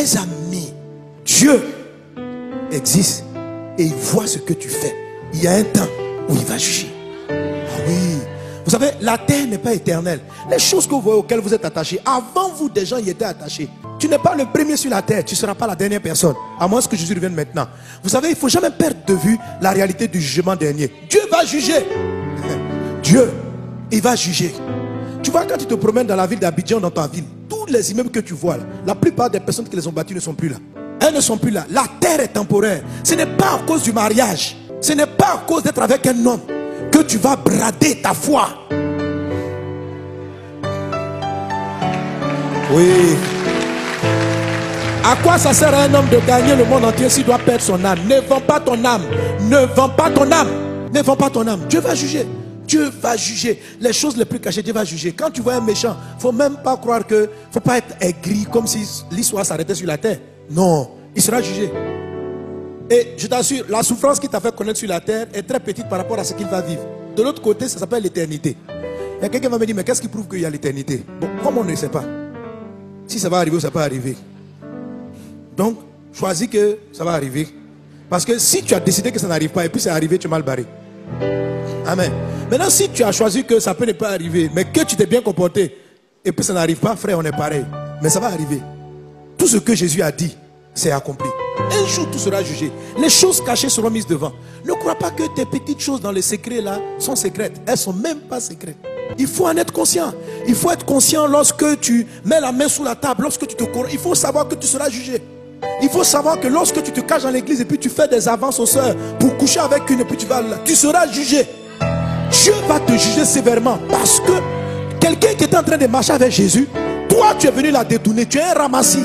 Mes amis, Dieu existe et il voit ce que tu fais. Il y a un temps où il va juger. Oui. Vous savez, la terre n'est pas éternelle. Les choses que vous voyez auxquelles vous êtes attachés, avant vous, des gens y étaient attachés. Tu n'es pas le premier sur la terre, tu ne seras pas la dernière personne. À moins que Jésus revienne maintenant. Vous savez, il ne faut jamais perdre de vue la réalité du jugement dernier. Dieu va juger. Dieu, il va juger. Tu vois, quand tu te promènes dans la ville d'Abidjan, dans ta ville, tous les immeubles que tu vois, là, la plupart des personnes qui les ont bâtis ne sont plus là. Elles ne sont plus là. La terre est temporaire. Ce n'est pas à cause du mariage. Ce n'est pas à cause d'être avec un homme que tu vas brader ta foi. Oui. À quoi ça sert à un homme de gagner le monde entier s'il doit perdre son âme? Ne vends pas ton âme. Ne vends pas ton âme. Ne vends pas ton âme. Dieu va juger. Dieu va juger. Les choses les plus cachées, Dieu va juger. Quand tu vois un méchant, il ne faut même pas croire que... Il ne faut pas être aigri comme si l'histoire s'arrêtait sur la terre. Non, il sera jugé. Et je t'assure, la souffrance qu'il t'a fait connaître sur la terre est très petite par rapport à ce qu'il va vivre. De l'autre côté, ça s'appelle l'éternité. Il y a quelqu'un qui va me dire, mais qu'est-ce qui prouve qu'il y a l'éternité? Bon, comme on ne sait pas. Si ça va arriver ou ça peut arriver. Donc, choisis que ça va arriver. Parce que si tu as décidé que ça n'arrive pas et puis c'est arrivé, tu es mal barré. Amen. Maintenant, si tu as choisi que ça peut ne pas arriver, mais que tu t'es bien comporté et puis ça n'arrive pas, frère, on est pareil. Mais ça va arriver. Tout ce que Jésus a dit, c'est accompli. Un jour, tout sera jugé. Les choses cachées seront mises devant. Ne crois pas que tes petites choses dans les secrets là sont secrètes. Elles ne sont même pas secrètes. Il faut en être conscient. Il faut être conscient lorsque tu mets la main sous la table, lorsque tu te corromps. Il faut savoir que tu seras jugé. Il faut savoir que lorsque tu te caches dans l'église et puis tu fais des avances aux sœurs pour coucher avec une et puis tu vas là, tu seras jugé. Dieu va te juger sévèrement parce que quelqu'un qui était en train de marcher avec Jésus, toi tu es venu la détourner, tu es un ramassis.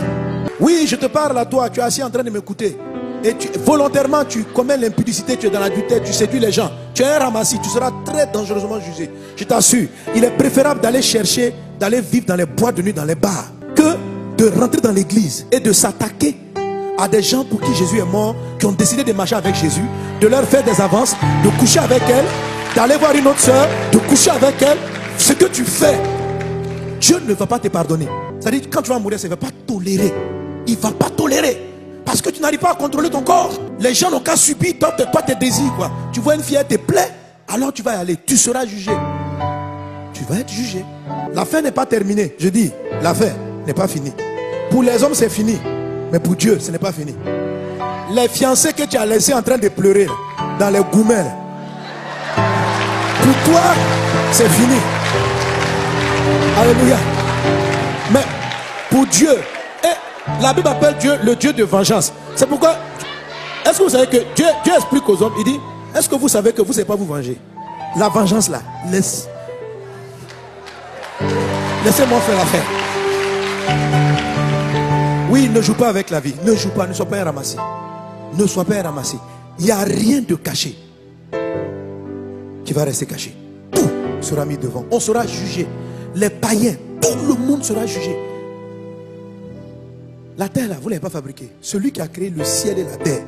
Oui, je te parle à toi, tu es assis en train de m'écouter. Et volontairement, tu commets l'impudicité, tu es dans l'adultère, tu séduis les gens. Tu es un ramassis, tu seras très dangereusement jugé. Je t'assure, il est préférable d'aller chercher, d'aller vivre dans les boîtes de nuit, dans les bars, que de rentrer dans l'église et de s'attaquer à des gens pour qui Jésus est mort, qui ont décidé de marcher avec Jésus, de leur faire des avances, de coucher avec elle, d'aller voir une autre soeur, de coucher avec elle. Ce que tu fais, Dieu ne va pas te pardonner. C'est-à-dire que quand tu vas mourir, ça ne va pas tolérer. Il ne va pas tolérer. Parce que tu n'arrives pas à contrôler ton corps. Les gens n'ont qu'à subir pas tes désirs. Quoi. Tu vois une fille, elle te plaît, alors tu vas y aller. Tu seras jugé. Tu vas être jugé. L'affaire n'est pas terminée. Je dis, l'affaire n'est pas finie. Pour les hommes, c'est fini. Mais pour Dieu, ce n'est pas fini. Les fiancés que tu as laissés en train de pleurer dans les gourmets, pour toi, c'est fini. Alléluia. Mais pour Dieu, la Bible appelle Dieu le Dieu de vengeance. C'est pourquoi, est-ce que vous savez que Dieu explique aux hommes, il dit, est-ce que vous savez que vous ne savez pas vous venger? La vengeance là, laissez-moi faire l'affaire. Oui, ne joue pas avec la vie. Ne joue pas, ne sois pas un ramassé. Ne sois pas un ramassé. Il n'y a rien de caché qui va rester caché. Tout sera mis devant. On sera jugé. Les païens, tout le monde sera jugé. La terre là, vous ne l'avez pas fabriquée. Celui qui a créé le ciel et la terre,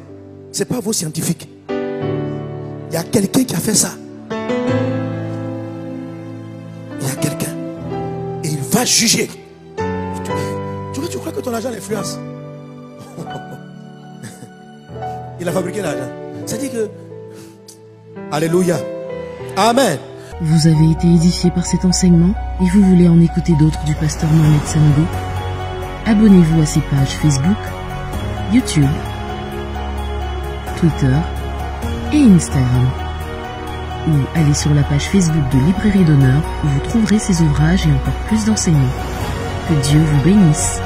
ce n'est pas vos scientifiques. Il y a quelqu'un qui a fait ça. Il y a quelqu'un. Et il va juger. Tu crois que ton argent l'influence? Il a fabriqué l'argent. C'est-à-dire que... Alléluia. Amen. Vous avez été édifié par cet enseignement et vous voulez en écouter d'autres du pasteur Mohamed Sanogo? Abonnez-vous à ses pages Facebook, YouTube, Twitter et Instagram. Ou allez sur la page Facebook de Librairie d'Honneur où vous trouverez ses ouvrages et encore plus d'enseignements. Que Dieu vous bénisse.